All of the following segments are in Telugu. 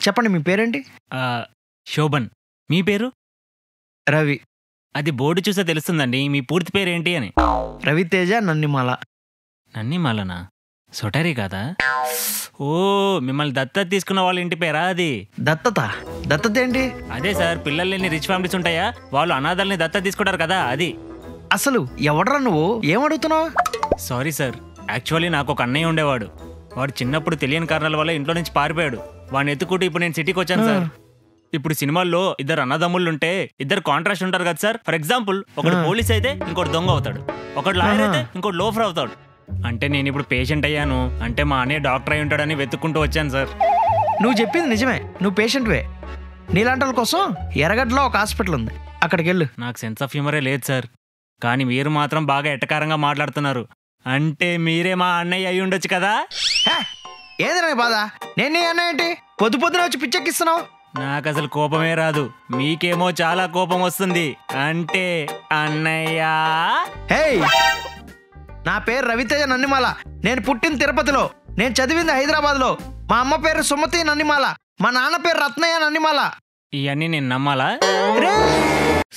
చెప్పండి మీ పేరేంటి? శోభన్. మీ పేరు? రవి. అది బోర్డు చూస్తే తెలుస్తుందండి. మీ పూర్తి పేరేంటి అని. రవితేజ నన్నిమాల. నన్నిమాలనా? సొటరీ కాదా? ఓ, మిమ్మల్ని దత్తత తీసుకున్న వాళ్ళ ఇంటి పేరా అది? దత్తత? దత్తత ఏంటి? అదే సార్, పిల్లలు లేని రిచ్ ఫ్యామిలీస్ ఉంటాయా, వాళ్ళు అనాథల్ని దత్తత తీసుకుంటారు కదా, అది. అసలు ఎవడరా నువ్వు? ఏమడుగుతున్నావు? సారీ సార్, యాక్చువల్లీ నాకు ఒక అన్నయ్య ఉండేవాడు. వాడు చిన్నప్పుడు తెలియని కారణాల వల్ల ఇంట్లో నుంచి పారిపోయాడు. వాడిని ఎత్తుకుంటూ ఇప్పుడు నేను సిటీకి వచ్చాను సార్. ఇప్పుడు సినిమాల్లో ఇద్దరు అన్నదమ్ముళ్ళు ఉంటే ఇద్దరు కాంట్రాస్ట్ ఉంటారు కదా సార్. ఫర్ ఎగ్జాంపుల్, ఒకడు పోలీస్ అయితే ఇంకోటి దొంగ అవుతాడు, ఒకటి లాయర్ అయితే ఇంకోటి లోఫర్ అవుతాడు. అంటే నేను ఇప్పుడు పేషెంట్ అయ్యాను అంటే మా అన్నయ్య డాక్టర్ అయి ఉంటాడని వెతుక్కుంటూ వచ్చాను సార్. నువ్వు చెప్పింది నిజమే, నువ్వు పేషెంట్వే. నీలాంటి వాళ్ళ కోసం ఎర్రగడ్డలో ఒక హాస్పిటల్ ఉంది, అక్కడికి వెళ్ళు. నాకు సెన్స్ ఆఫ్ హ్యూమరే లేదు సార్, కానీ మీరు మాత్రం బాగా ఎట్టకారంగా మాట్లాడుతున్నారు. అంటే మీరే మా అన్నయ్య అయి ఉండొచ్చు కదా? ఏదిరా బాధ? నేను నీ అన్నయ్య ఏంటి? పొద్దు పొద్దున వచ్చి పిచ్చెక్కిస్తున్నావు. నాకు అసలు కోపమే రాదు, మీకేమో చాలా కోపం వస్తుంది. అంటే అన్నయ్య. హే, నా పేరు రవితేజ నన్నిమాల. నేను పుట్టిన తిరుపతిలో, నేను చదివింది హైదరాబాద్లో. మా అమ్మ పేరు సుమతి నన్నిమాల, మా నాన్న పేరు రత్నయ్య నన్నిమాల. ఇవన్నీ నేను నమ్మాలా?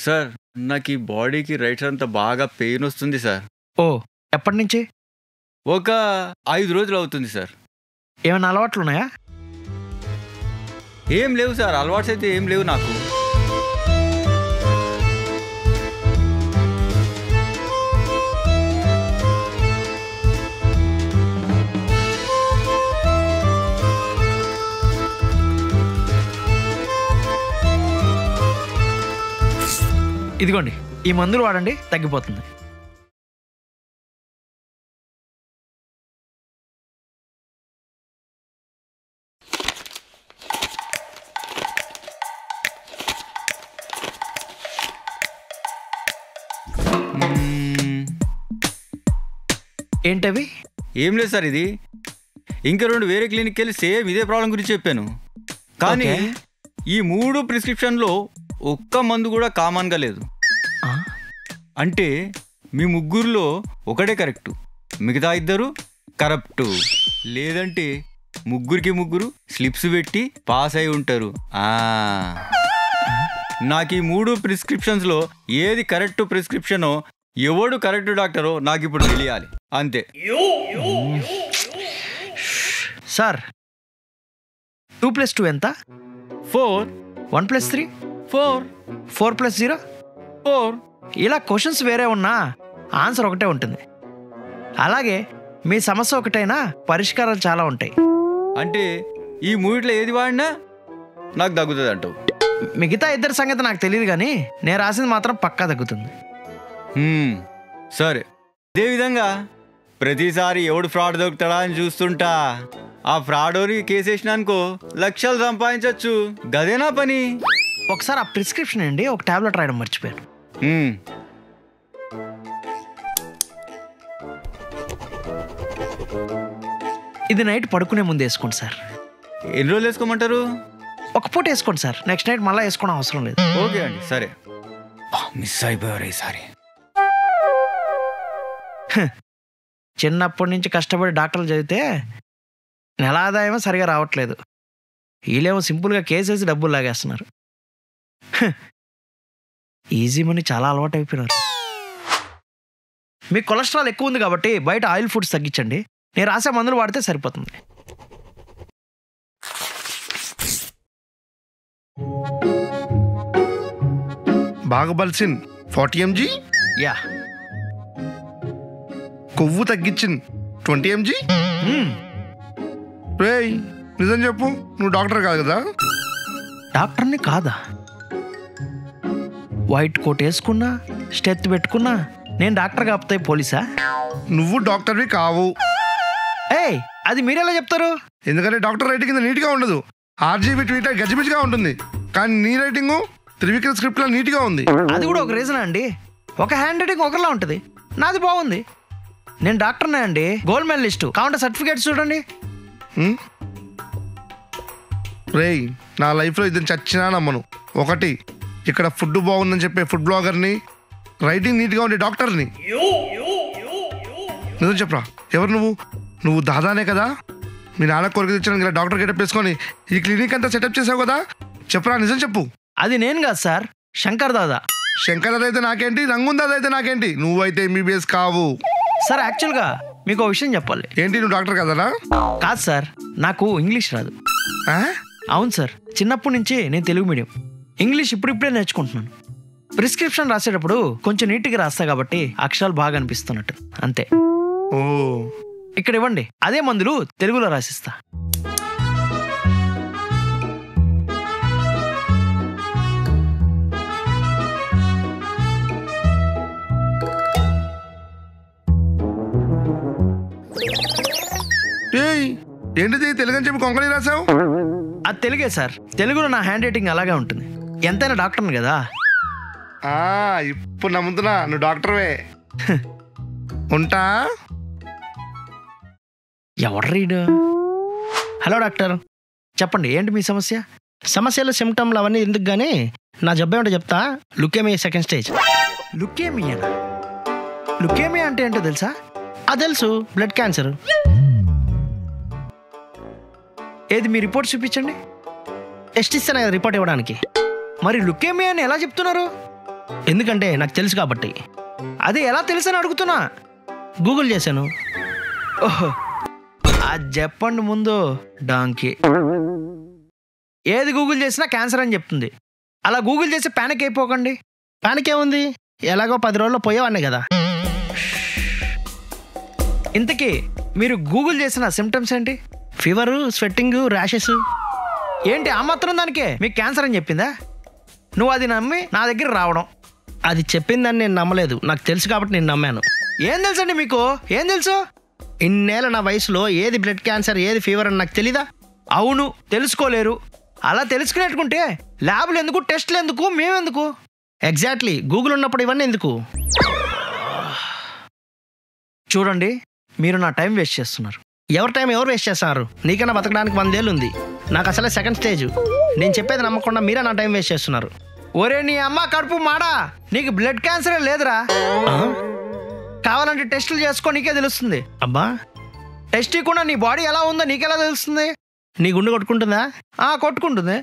సార్, నాకు ఈ బాడీకి రైట్ అంతా బాగా పెయిన్ వస్తుంది సార్. ఓ, ఎప్పటి నుంచి? ఒక 5 రోజులు అవుతుంది సార్. ఏమైనా అలవాట్లు ఉన్నాయా? ఏం లేవు సార్, అలవాట్స్ అయితే ఏం లేవు నాకు. ఇదిగోండి, ఈ మందులు వాడండి, తగ్గిపోతుంది. ఏంటవి? ఏం లేదు సార్, ఇది ఇంకా 2 వేరే క్లినిక్కి వెళ్ళి సేమ్ ఇదే ప్రాబ్లం గురించి చెప్పాను. కానీ ఈ 3 ప్రిస్క్రిప్షన్లో ఒక్క మందు కూడా కామన్గా లేదు. అంటే మీ ముగ్గురులో ఒకటే కరెక్టు, మిగతా 2 కరప్టు. లేదంటే ముగ్గురికి ముగ్గురు స్లిప్స్ పెట్టి పాస్ అయి ఉంటారు. నాకు ఈ 3 ప్రిస్క్రిప్షన్స్లో ఏది కరెక్ట్ ప్రిస్క్రిప్షనో, ఎవడు కరెక్ట్ డాక్టరో నాకు ఇప్పుడు తెలియాలి, అంతే. సార్, 2 + 2 ఎంత? 4. 1 + 3? 4. 4 + 0? 4. ఇలా క్వశ్చన్స్ వేరే ఉన్నా ఆన్సర్ ఒకటే ఉంటుంది. అలాగే మీ సమస్య ఒకటైనా పరిష్కారాలు చాలా ఉంటాయి. అంటే ఈ 3లో ఏది వాడినా నాకు తగ్గుతుంది అంటావు? మిగతా 2 సంగతి నాకు తెలియదు, కానీ నేను రాసింది మాత్రం పక్కా తగ్గుతుంది. సరే, ఇదే విధంగా ప్రతిసారి ఎవడు ఫ్రాడ్ దొరుకుతాడా అని చూస్తుంటా. ఆ ఫ్రాడోని కేసేసిన అనుకో, లక్షలు సంపాదించవచ్చు. గదేనా పని. ఒకసారి ఆ ప్రిస్క్రిప్షన్ అండి, ఒక టాబ్లెట్ రాయడం మర్చిపోయాను. ఇది నైట్ పడుకునే ముందు వేసుకోండి సార్. ఎన్ని రోజులు వేసుకోమంటారు? ఒక పూట వేసుకోండి సార్, నెక్స్ట్ నైట్ మళ్ళీ వేసుకోవడం అవసరం లేదు. ఓకే అండి, సరే. మిస్ అయిపోయారు ఈసారి. చిన్నప్పటి నుంచి కష్టపడి డాక్టర్లు చదివితే నెల ఆదాయమో సరిగా రావట్లేదు. వీళ్ళేమో సింపుల్గా కేసేసి డబ్బులు లాగేస్తున్నారు. ఈజీ మనీ చాలా అలవాటు అయిపోయినారు. మీకు కొలెస్ట్రాల్ ఎక్కువ ఉంది కాబట్టి బయట ఆయిల్ ఫుడ్స్ తగ్గించండి. నేను రాసే మందులు వాడితే సరిపోతుంది. బాగబల్సిన్ 40 mg. యా. కొవ్వు తగ్గించిన 20 mg. రేయ్, నిజం చెప్పు, నువ్వు డాక్టర్ కాదు కదా? డాక్టర్ని కాదా? వైట్ కోట్ వేసుకున్నా, స్టెత్ పెట్టుకున్నా నేను డాక్టర్ కాకపోతే పోలీసా? నువ్వు డాక్టర్వి కావు. ఏయ్, అది మీరెలా చెప్తారు? ఎందుకంటే డాక్టర్ రైటింగ్ కింద నీట్గా ఉండదు, ఆర్జీబీ ట్వీటర్ గజిబిజిగా ఉంటుంది. కానీ నీ రైటింగు త్రివిక్రమ్ స్క్రిప్ట్లో నీట్గా ఉంది. అది కూడా ఒక రీజన్ అండి. ఒక హ్యాండ్ రైటింగ్ ఒకలా ఉంటుంది, నాది బాగుంది. నేను డాక్టర్నే అండి, గోల్డ్ మెడలిస్టు. కావాలంటే సర్టిఫికేట్స్ చూడండి. రేయ్, నా లైఫ్లో ఇద్దరు చచ్చినా నమ్మను. ఒకటి, ఇక్కడ ఫుడ్ బాగుందని చెప్పే ఫుడ్ బ్లాగర్ని, రైటింగ్ నీట్గా ఉండే డాక్టర్ని. నిజం చెప్పరా, ఎవరు నువ్వు? నువ్వు దాదానే కదా? మీ నాన్న కొరకు తెచ్చాను ఇలా డాక్టర్ గెటప్ వేసుకొని ఈ క్లినిక్ అంతా సెటప్ చేసావు కదా, చెప్పురా నిజం చెప్పు. అది నేను కాదు సార్, శంకర్ దాదా. శంకర్ దాదా అయితే నాకేంటి, రంగున్ దాదా అయితే నాకేంటి, నువ్వైతే MBBS కావు. సార్ యాక్చువల్గా మీకు ఒక విషయం చెప్పాలి. ఏంటి నువ్వు డాక్టర్ కదనా? కాదు సార్, నాకు ఇంగ్లీష్ రాదు. ఆ? అవును సార్, చిన్నప్పటి నుంచి నేను తెలుగు మీడియం, ఇంగ్లీష్ ఇప్పుడిప్పుడే నేర్చుకుంటున్నాను. ప్రిస్క్రిప్షన్ రాసేటప్పుడు కొంచెం నీట్గా రాస్తా కాబట్టి అక్షరాలు బాగా అనిపిస్తున్నట్టు అంతే. ఓ ఇక్కడ ఇవ్వండి, అదే మందులు తెలుగులో రాసిస్తా. ఏయ్, ఏంటిది తెలుగు అని చెప్పి కొంకణి రాసావు? అది తెలుగే సార్, తెలుగులో నా హ్యాండ్ రైటింగ్ అలాగే ఉంటుంది. ఎంతైనా డాక్టర్ని కదా. ఇప్పుడు నమ్ముతున్నా నువ్వు డాక్టర్వే. ఉంటా. ఎవరు రీడు? హలో డాక్టర్, చెప్పండి, ఏంటి మీ సమస్య? సమస్యలు సిమ్టమ్లు అవన్నీ ఎందుకు కానీ నా జబ్బు ఏమిటో చెప్తా. Leukaemia second stage. లుకేమియానా? లుకేమియా అంటే ఏంటో తెలుసా? అది తెలుసు, బ్లడ్ క్యాన్సర్. ఏది మీ రిపోర్ట్ చూపించండి. టెస్ట్ ఇస్తాను కదా రిపోర్ట్ ఇవ్వడానికి. మరి లుకేమియా అని ఎలా చెప్తున్నారు? ఎందుకంటే నాకు తెలుసు కాబట్టి. అది ఎలా తెలుసని అడుగుతున్నా. గూగుల్ చేశాను. ఓహో, అది చెప్పండి ముందు డాంకీ. ఏది గూగుల్ చేసినా క్యాన్సర్ అని చెప్తుంది. అలా గూగుల్ చేసి ప్యానిక్ అయిపోకండి. ప్యానిక్ ఏముంది, ఎలాగో 10 రోజుల్లో పోయేవాడిని కదా. ఇంతకీ మీరు గూగుల్ చేసిన సిమ్టమ్స్ ఏంటి? Fever, sweating, rashes. ఏంటి ఆ మాత్రం దానికే మీకు క్యాన్సర్ అని చెప్పిందా? నువ్వు అది నమ్మి నా దగ్గర రావడం. అది చెప్పిందని నేను నమ్మలేదు, నాకు తెలుసు కాబట్టి నేను నమ్మాను. ఏం తెలుసండి మీకు? ఏం తెలుసు? ఇన్నేళ్ళ నా వయసులో ఏది బ్లడ్ క్యాన్సర్ ఏది ఫీవర్ అని నాకు తెలీదా? అవును, తెలుసుకోలేరు. అలా తెలుసుకునేట్టుకుంటే ల్యాబ్లు ఎందుకు, టెస్ట్లు ఎందుకు, మేమెందుకు? ఎగ్జాక్ట్లీ, గూగుల్ ఉన్నప్పుడు ఇవన్నీ ఎందుకు? చూడండి, మీరు నా టైం వేస్ట్ చేస్తున్నారు. ఎవరి టైం ఎవరు వేస్ట్ చేస్తున్నారు? నీకన్నా బతకడానికి 100 ఏళ్ళు ఉంది, నాకు అసలే సెకండ్ స్టేజ్. నేను చెప్పేది నమ్మకుండా మీరే నా టైం వేస్ట్ చేస్తున్నారు. ఒరే నీ అమ్మ కడుపు మాడా, నీకు బ్లడ్ క్యాన్సరే లేదురా. కావాలంటే టెస్టులు చేసుకో, నీకే తెలుస్తుంది. అబ్బా, టెస్ట్ కూడా నీ బాడీ ఎలా ఉందో నీకెలా తెలుస్తుంది? నీ గుండె కొట్టుకుంటుందా? కొట్టుకుంటుంది.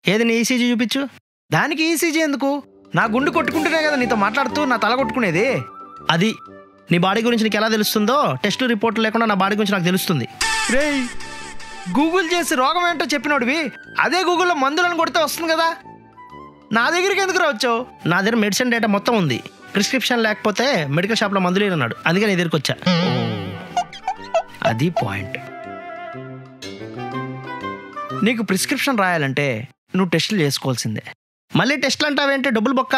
ఏది నీ ఈసీజీ చూపించు. దానికి ఈసీజీ ఎందుకు? నా గుండె కొట్టుకుంటేనే కదా నీతో మాట్లాడుతూ నా తల కొట్టుకునేది. అది నీ బాడీ గురించి నీకు ఎలా తెలుస్తుందో టెస్ట్ రిపోర్ట్ లేకుండా నా బాడీ గురించి నాకు తెలుస్తుంది. రేయ్, గూగుల్ చేసి రోగం ఏంటో చెప్పినోడివి అదే గూగుల్లో మందులను కొడితే వస్తుంది కదా. నా దగ్గరికి ఎందుకు రావచ్చావు? నా దగ్గర మెడిసిన్ డేటా మొత్తం ఉంది. ప్రిస్క్రిప్షన్ లేకపోతే మెడికల్ షాప్లో మందులు లేనన్నాడు, అందుకే నీ దగ్గరికి వచ్చా. అది పాయింట్. నీకు ప్రిస్క్రిప్షన్ రాయాలంటే నువ్వు టెస్టులు చేసుకోవాల్సిందే. మళ్ళీ టెస్ట్లు అంటావేంటి, డబ్బులు బొక్క.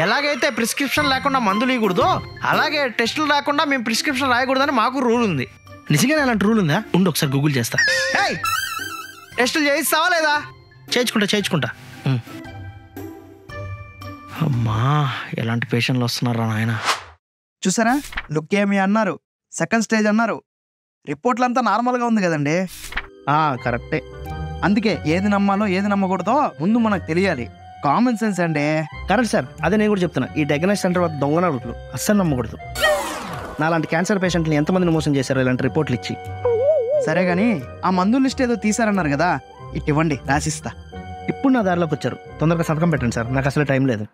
ఎలాగైతే ప్రిస్క్రిప్షన్ లేకుండా మందులు ఇవ్వకూడదో అలాగే టెస్టులు రాకుండా మేము ప్రిస్క్రిప్షన్ రాయకూడదని మాకు రూల్ ఉంది. నిజంగానే అలాంటి రూల్ ఉందా? ఉండి ఒకసారి గూగుల్ చేస్తా. ఏయ్, టెస్టులు చేయిస్తావా లేదా? చేయించుకుంటా. అమ్మా, ఎలాంటి పేషెంట్లు వస్తున్నారా నాయన. చూసారా, లుకేమియా అన్నారు, సెకండ్ స్టేజ్ అన్నారు, రిపోర్ట్లంతా నార్మల్గా ఉంది కదండి. కరెక్టే. అందుకే ఏది నమ్మాలో ఏది నమ్మకూడదో ముందు మనకు తెలియాలి. కామన్ సెన్స్ అండి. కరెక్ట్ సార్, అదే నేను కూడా చెప్తున్నా. ఈ డయాగ్నోస్ సెంటర్ వద్ద దొంగ అడుగులు అస్సలు నమ్మకూడదు. నాలాంటి క్యాన్సర్ పేషెంట్ని ఎంతమందిని మోసం చేశారు ఇలాంటి రిపోర్ట్లు ఇచ్చి. సరే గాని ఆ మందుల లిస్ట్ ఏదో తీసారన్నారు కదా, ఇటు ఇవ్వండి రాసిస్తా. ఇప్పుడు నా దారిలోకి వచ్చారు, తొందరగా సంతకం పెట్టండి సార్, నాకు అసలు టైం లేదు.